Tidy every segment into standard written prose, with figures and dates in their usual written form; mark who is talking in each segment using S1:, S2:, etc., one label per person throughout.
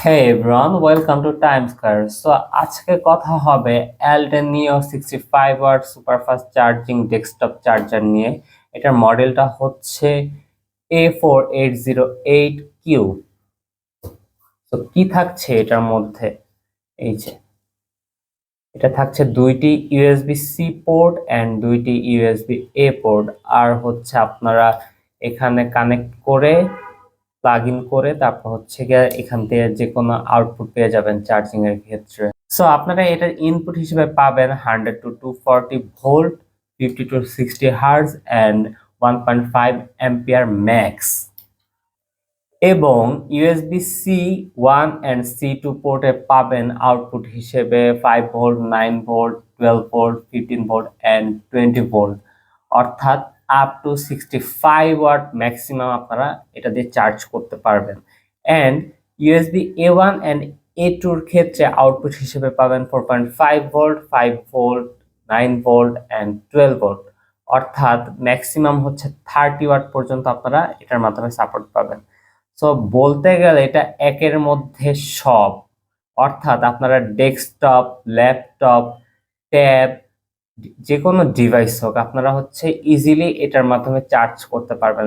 S1: Hey everyone, welcome to Time Square. So আজকে কথা হবে Alden Neo 65 watt superfast charging desktop charger নিয়ে। এটার মডেলটা হচ্ছে A4808Q। তো কি থাকছে এটার মধ্যে? এই যে এটা থাকছে দুইটি ইউএসবি সি পোর্ট এন্ড দুইটি ইউএসবি এ পোর্ট, আর হচ্ছে আপনারা এখানে কানেক্ট করে প্লাগ ইন করে তারপর হচ্ছে গিয়ে এখান থেকে যে কোনো আউটপুট পেয়ে যাবেন চার্জিং এর ক্ষেত্রে। সো আপনারা এটার ইনপুট হিসেবে পাবেন 100 to 240 volt, 50 to 60 hertz and 1.5 ampere max. এবং ইউএসবি সি 1 এন্ড সি 2 পোর্টে পাবেন আউটপুট হিসেবে 5 volt, 9 volt, 12 volt, 15 volt and 20 volt, অর্থাৎ আপ টু 65 ওয়াট ম্যাক্সিমাম আপনারা এটা দিয়ে চার্জ করতে পারবেন। And USB A1 and A2 এর ক্ষেত্রে আউটপুট হিসেবে পাবেন 4.5 volt, 5 volt, 9 volt and 12 volt, অর্থাৎ ম্যাক্সিমাম হচ্ছে 30 ওয়াট পর্যন্ত আপনারা এটার মাধ্যমে সাপোর্ট পাবেন। সো বলতে গেলে এটা একের মধ্যে সব, অর্থাৎ আপনারা ডেস্কটপ, ল্যাপটপ, ট্যাব, যে কোনো ডিভাইস হোক আপনারা হচ্ছে ইজিলি এটার মাধ্যমে চার্জ করতে পারবেন।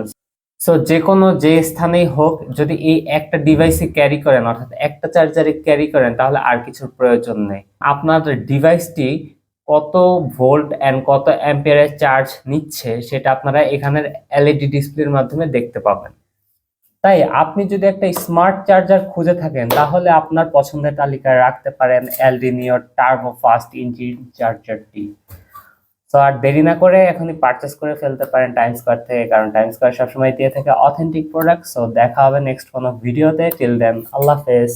S1: সো যে কোনো যে স্থানেই হোক, যদি এই একটা ডিভাইসে ক্যারি করেন অর্থাৎ একটা চার্জারে ক্যারি করেন তাহলে আর কিছুর প্রয়োজন নেই। আপনার ডিভাইসটি কত ভোল্ট এন্ড কত অ্যাম্পিয়ারের চার্জ নিচ্ছে সেটা আপনারা এখানের এলইডি ডিসপ্লের মাধ্যমে দেখতে পাবেন। তাই আপনি যদি একটা স্মার্ট চার্জার খুঁজে থাকেন তাহলে আপনার পছন্দের তালিকায় রাখতে পারেন এলডিনিওর টার্বো ফাস্ট ইঞ্জিন চার্জারটি। তো আর দেরি না করে এখনই পারচেস করে ফেলতে পারেন টাইম স্কোয়ার থেকে, কারণ টাইম স্কোয়ার সবসময় দিয়ে থাকে অথেন্টিক প্রোডাক্ট। সো দেখা হবে নেক্সট কোনো ভিডিওতে। টিল দেন, আল্লাহ হাফেজ।